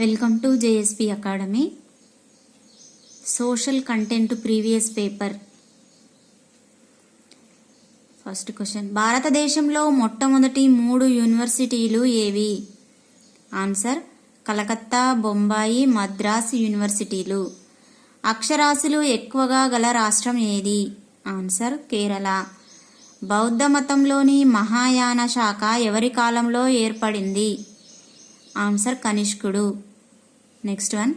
Welcome to JSP academy. Social content previous paper. First question, భారతదేశంలో మొట్టమొదటి 3 యూనివర్సిటీలు ఏవి? ఆన్సర్ కలకత్తా, బొంబాయి, మద్రాస్ యూనివర్సిటీలు. అక్షరాస్యులు ఎక్కువగా గల రాష్ట్రం ఏది? ఆన్సర్ కేరళ. బౌద్ధ మతంలోని మహాయాన శాఖ ఎవరి కాలంలో ఏర్పడింది? ఆన్సర్ కనిష్కుడు. నెక్స్ట్ వన్,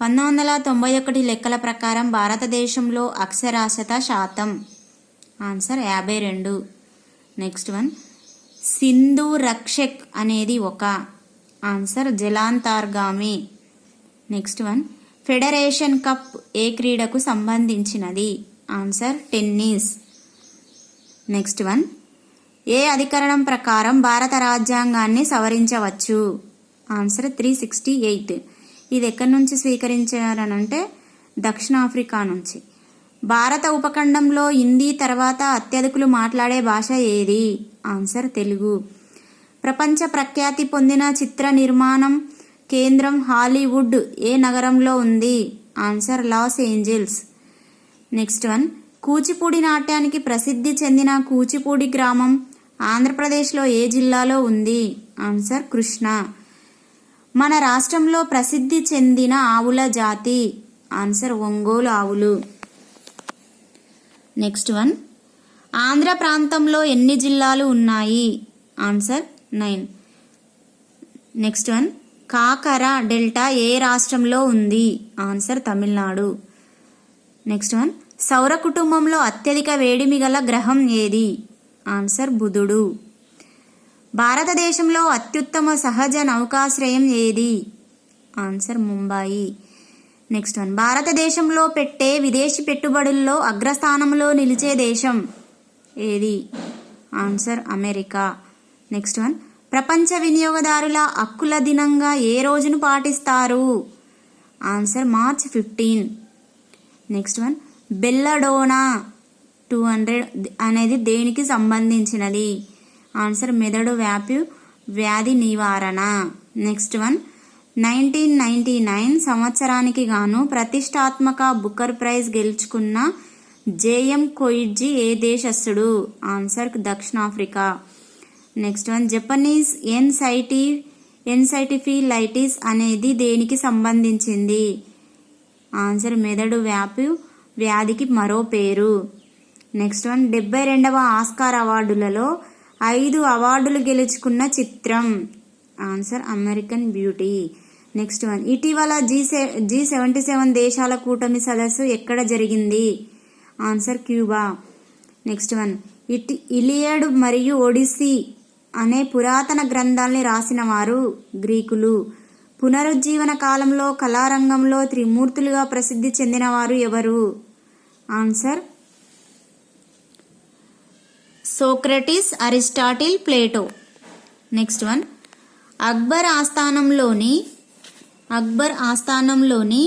1991 లెక్కల ప్రకారం భారతదేశంలో అక్షరాస్యత శాతం? Answer 52. Next one, Sindhu Rakshak అనేది ఒక? ఆన్సర్ జలాంతర్గామి. నెక్స్ట్ వన్, ఫెడరేషన్ కప్ ఏ క్రీడకు సంబంధించినది? Answer tennis. నెక్స్ట్ వన్, ఏ అధికరణం ప్రకారం భారత రాజ్యాంగాన్ని సవరించవచ్చు? ఆన్సర్ 368. ఇది ఎక్కడి నుంచి స్వీకరించారనంటే దక్షిణాఫ్రికా నుంచి. భారత ఉపఖండంలో హిందీ తర్వాత అత్యధికులు మాట్లాడే భాష ఏది? ఆన్సర్ తెలుగు. ప్రపంచ ప్రఖ్యాతి పొందిన చిత్ర నిర్మాణం కేంద్రం హాలీవుడ్ ఏ నగరంలో ఉంది? Answer Los Angeles. Next one, Kuchipudi నాట్యానికి ప్రసిద్ధి చెందిన కూచిపూడి గ్రామం ఆంధ్రప్రదేశ్లో ఏ జిల్లాలో ఉంది? ఆన్సర్ కృష్ణా. మన రాష్ట్రంలో ప్రసిద్ధి చెందిన ఆవుల జాతి? ఆన్సర్ ఒంగోలు ఆవులు. నెక్స్ట్ వన్, ఆంధ్ర ప్రాంతంలో ఎన్ని జిల్లాలు ఉన్నాయి? ఆన్సర్ 9. నెక్స్ట్ వన్, కాకర డెల్టా ఏ రాష్ట్రంలో ఉంది? ఆన్సర్ తమిళనాడు. నెక్స్ట్ వన్, సౌర కుటుంబంలో అత్యధిక వేడిమి గల గ్రహం ఏది? ఆన్సర్ బుధుడు. భారతదేశంలో అత్యుత్తమ సహజ నౌకాశ్రయం ఏది? ఆన్సర్ ముంబాయి. నెక్స్ట్ వన్, భారతదేశంలో పెట్టే విదేశీ పెట్టుబడుల్లో అగ్రస్థానంలో నిలిచే దేశం ఏది? Answer America. నెక్స్ట్ వన్, ప్రపంచ వినియోగదారుల హక్కుల దినంగా ఏ రోజును పాటిస్తారు? Answer March 15. Next one, belladonna 200 అనేది దేనికి సంబంధించినది? ఆన్సర్ మెదడు వ్యాధి నివారణ. నెక్స్ట్ వన్, 1999 సంవత్సరానికి గాను ప్రతిష్టాత్మక బుకర్ ప్రైజ్ గెలుచుకున్న జేఎం కొయిడ్జీ ఏ దేశస్థుడు? ఆన్సర్ దక్షిణాఫ్రికా. నెక్స్ట్ వన్, జపనీస్ ఎన్సైటిఫిలైటిస్ అనేది దేనికి సంబంధించింది? ఆన్సర్ మెదడు వ్యాధికి మరో పేరు. నెక్స్ట్ వన్, 72వ ఆస్కార్ అవార్డులలో 5 అవార్డులు గెలుచుకున్న చిత్రం? Answer American beauty. Next one, ఇటీవల G77 దేశాల కూటమి సదస్సు ఎక్కడ జరిగింది? Answer Cuba. Next one, Iliad మరియు ఒడిస్సీ అనే పురాతన గ్రంథాల్ని రాసిన వారు గ్రీకులు. పునరుజ్జీవన కాలంలో కళారంగంలో త్రిమూర్తులుగా ప్రసిద్ధి చెందిన వారు ఎవరు? Answer Socrates, Aristotle, Plato. Next one, Akbar ఆస్థానంలోని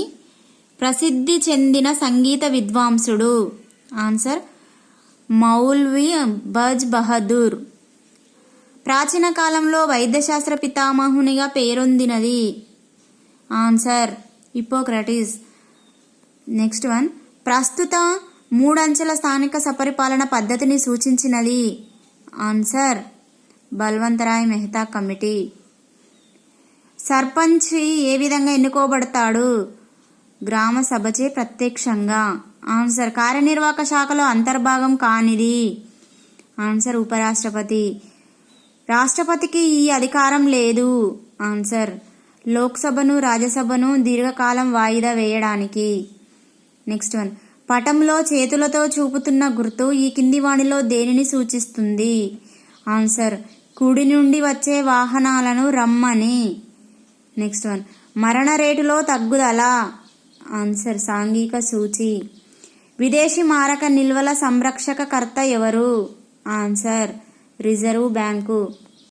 ప్రసిద్ధి చెందిన సంగీత విద్వాంసుడు? ఆన్సర్ మౌల్వి బజ్ బహదూర్. ప్రాచీన కాలంలో వైద్యశాస్త్ర పితామహునిగా పేరొందినది? Answer Hippocrates. నెక్స్ట్ వన్, ప్రస్తుత 3 అంచెల స్థానిక సపరిపాలన పద్ధతిని సూచించినది? Answer Balwantrai Mehta committee. సర్పంచ్ ఏ విధంగా ఎన్నుకోబడతాడు? గ్రామ సభచే ప్రత్యక్షంగా. ఆన్సర్ కార్యనిర్వాహక శాఖలో అంతర్భాగం కానిది? ఆన్సర్ ఉపరాష్ట్రపతి. రాష్ట్రపతికి ఈ అధికారం లేదు? ఆన్సర్ లోక్సభను రాజ్యసభను దీర్ఘకాలం వాయిదా వేయడానికి. నెక్స్ట్ వన్, పటంలో చేతులతో చూపుతున్న గుర్తు ఈ కింది వాణిలో దేనిని సూచిస్తుంది? ఆన్సర్ కుడి నుండి వచ్చే వాహనాలను రమ్మని. నెక్స్ట్ వన్, మరణ రేటులో తగ్గుదల? ఆన్సర్ సాంఘిక సూచి. విదేశీ మారక నిల్వల సంరక్షక కర్త ఎవరు? Answer reserve bank.